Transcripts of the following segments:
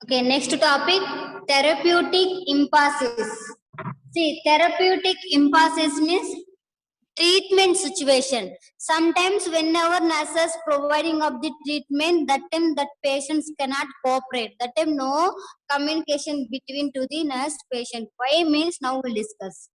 Okay, next topic, therapeutic impasses. See, therapeutic impasses means treatment situation. Sometimes whenever nurses providing of the treatment, that time that patients cannot cooperate. That time no communication between to the nurse patient. Why means now we'll discuss.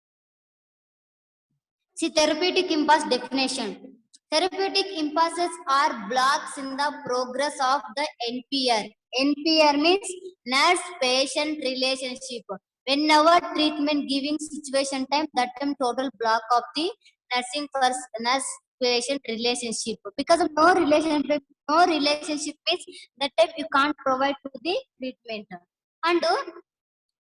See, therapeutic impasse definition. Therapeutic impasses are blocks in the progress of the NPR. NPR means nurse-patient relationship. Whenever treatment giving situation time, that time total block of the nursing first nurse-patient relationship. Because of no relationship means that time you can't provide to the treatment. And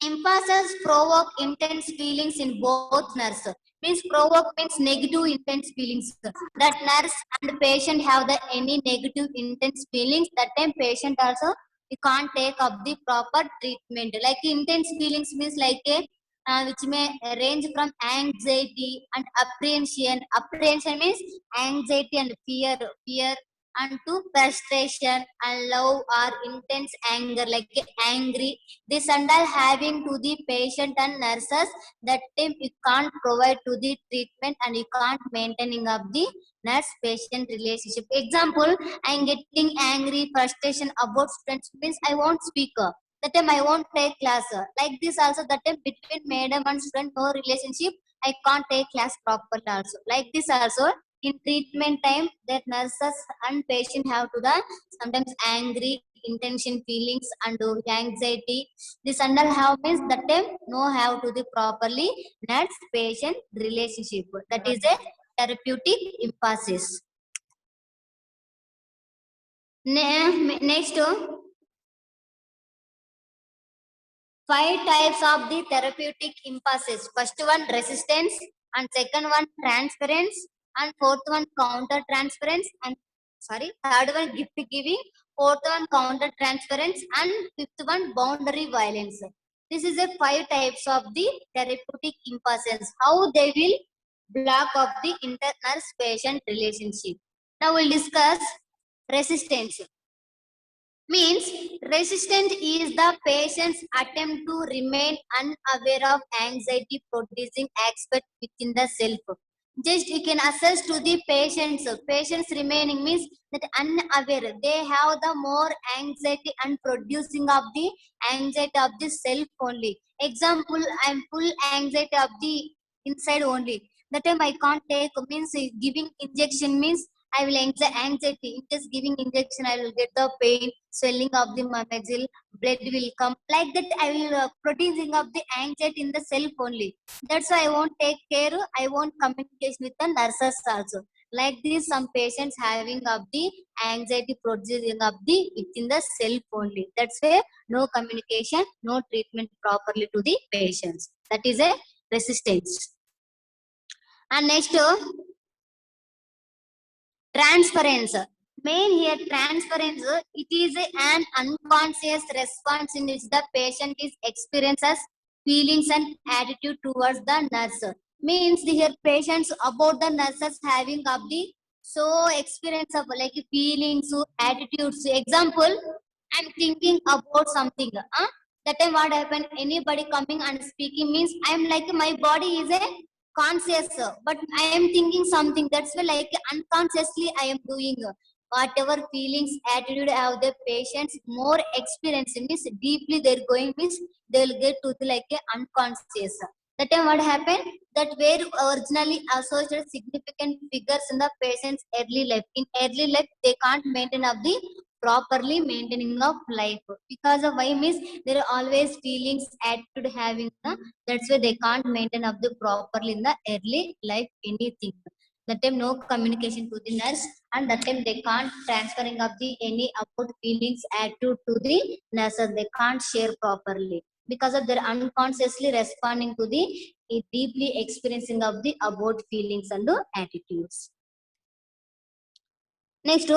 impasses provoke intense feelings in both nurse. Means provoke means negative intense feelings. That nurse and patient have the any negative intense feelings. That time patient also you can't take up the proper treatment. Like intense feelings means like a which may range from anxiety and apprehension. Apprehension means anxiety and fear and to frustration and love or intense anger, like angry. This and all having to the patient and nurses, that time you can't provide to the treatment and you can't maintaining of the nurse patient relationship. Example, I'm getting angry frustration about students means I won't speak, that time I won't take class, like this also. That time between madam and student no relationship, I can't take class properly also. Like this also in treatment time, that nurses and patient have to the sometimes angry intention feelings and anxiety. This under have means that time no have to the properly nurse patient relationship. That is a therapeutic emphasis. Next, 5 types of the therapeutic impasses. First one resistance, and second one transference, and fourth one counter transference, and third one gift giving, fourth one counter transference, and fifth one boundary violence. This is a 5 types of the therapeutic impasses. How they will block of the inter-nurse patient relationship. Now we'll discuss resistance. Means resistant is the patient's attempt to remain unaware of anxiety producing aspect within the self. Just you can assess to the patients. Patients remaining means that unaware. They have the more anxiety and producing of the anxiety of the self only. Example, I'm full anxiety of the inside only. That time I can't take means giving injection means I will anxiety. Just giving injection, I will get the pain, swelling of the muscle, blood will come. Like that, I will producing of the anxiety in the self only. That's why I won't take care. I won't communication with the nurses also. Like this, some patients having of the anxiety producing of the within the self only. That's why no communication, no treatment properly to the patients. That is a resistance. And next, transference. Main here transference, it is an unconscious response in which the patient is experiences feelings and attitude towards the nurse. Means the here patients about the nurses having of the so experience of like feelings, attitudes. Example, I'm thinking about something. That time what happened? Anybody coming and speaking means I'm like my body is a conscious, but I am thinking something. That's why like unconsciously I am doing whatever feelings attitude have the patients more experience means deeply they're going means they'll get to the like a unconscious. That time what happened, that were originally associated significant figures in the patient's early life. In early life they can't maintain of the properly maintaining of life, because of why means there are always feelings attitude having the, that's why they can't maintain of the properly in the early life anything. That time no communication to the nurse, and that time they can't transferring of the any about feelings attitude to the nurses. They can't share properly because of their unconsciously responding to the deeply experiencing of the about feelings and the attitudes. Next,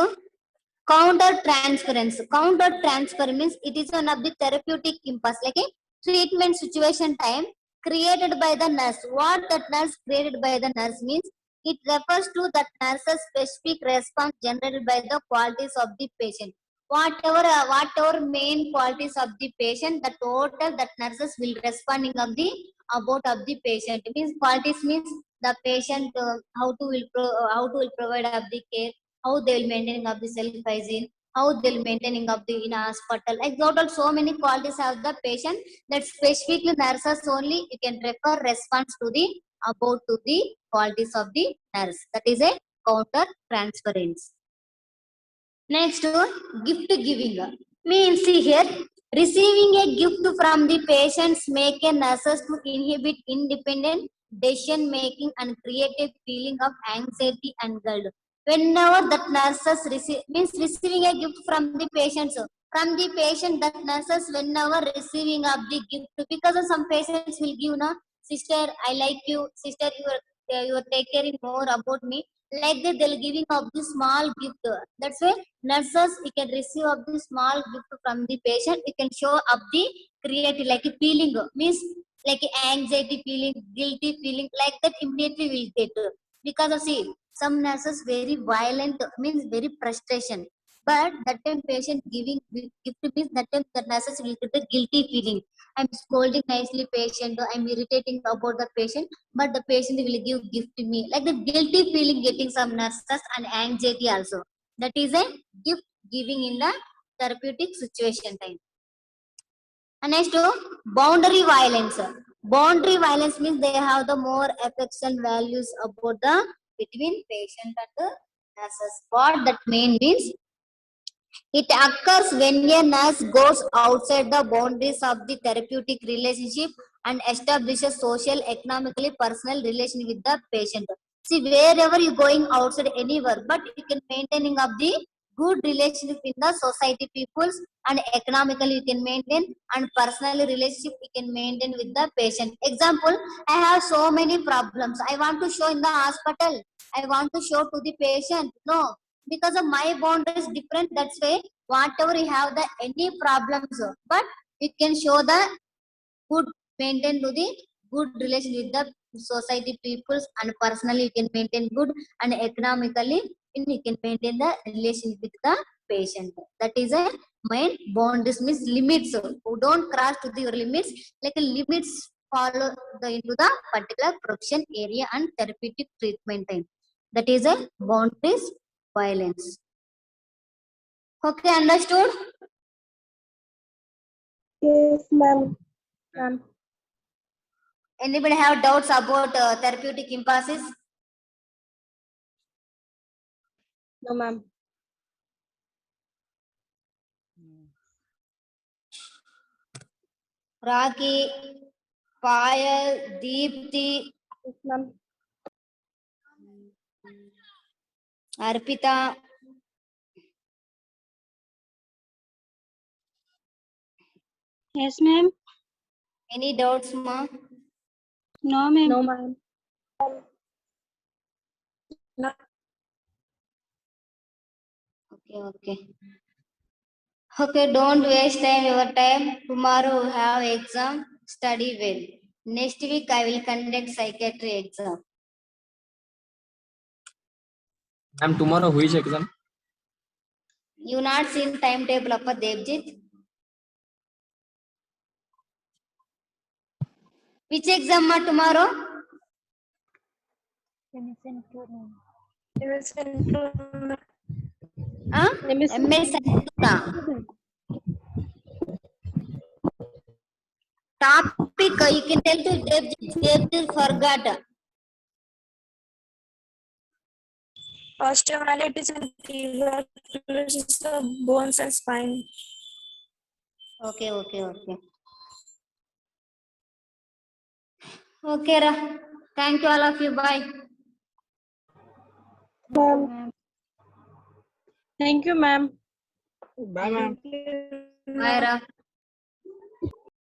counter transference. Counter transfer means it is one of the therapeutic impulse, like a treatment situation time created by the nurse. What that nurse created by the nurse means it refers to that nurse's specific response generated by the qualities of the patient. whatever main qualities of the patient, the total that nurses will responding of the about of the patient. Means qualities means the patient how to will provide of the care, how they will maintaining of the self hygiene, how they will maintaining of the in a hospital. Like total so many qualities of the patient that specifically nurses only you can refer response to the about to the qualities of the nurse. That is a counter transference. Next, gift giving. Means see here, receiving a gift from the patients make a nurses to inhibit independent decision making and create a feeling of anxiety and guilt. Whenever that nurses receive, means receiving a gift from the patients, from the patient that nurses whenever receiving of the gift, because of some patients will give na, sister I like you, sister you are take caring more about me, like that they'll giving of the small gift. That's why nurses you can receive of the small gift from the patient, you can show up the creative like a feeling, means like anxiety feeling, guilty feeling, like that immediately will get, because of see some nurses very violent, means very frustration, but that time patient giving gift means that time the nurses will get the guilty feeling. I'm scolding nicely patient, or I'm irritating about the patient, but the patient will give gift to me, like the guilty feeling getting some nurses and anxiety also. That is a gift giving in the therapeutic situation time. And next, boundary violence. Boundary violence means they have the more affection values about the between patient and the nurses. What that means it occurs when a nurse goes outside the boundaries of the therapeutic relationship and establishes social, economically, personal relation with the patient. See, wherever you're going outside anywhere, but you can maintaining of the good relationship in the society peoples, and economically you can maintain, and personally relationship you can maintain with the patient. Example, I have so many problems. I want to show in the hospital. I want to show to the patient. No, because of my boundary is different, that's why whatever you have the any problems, but you can show the good, maintain to the good relation with the society peoples, and personally you can maintain good, and economically you can maintain the relation with the patient. That is a main boundaries means limits, who don't cross to the your limits, like limits follow the into the particular profession area and therapeutic treatment time. That is a boundaries violence. Okay, understood? Yes, ma'am. Ma'am. Anybody have doubts about therapeutic impasses? No, ma'am. Raki, Payal, Deepti, Yes, ma'am. Arpita, Yes, ma'am. any doubts, ma? No, ma'am. No, ma'am. No. Okay. Okay, don't waste your time. Tomorrow we have exam. Study well. Next week I will conduct psychiatry exam. Ma'am, tomorrow which exam? You not seen timetable of Devjit? Which exam ma tomorrow? Huh? MS topic you can tell to Devjit forgot. Osteomyelitis and tuberculosis of bones and spine. Okay. Okay, Ra. Thank you all of you. Bye. Ma'am. Thank you, ma'am. Bye, ma'am. Bye, Ra.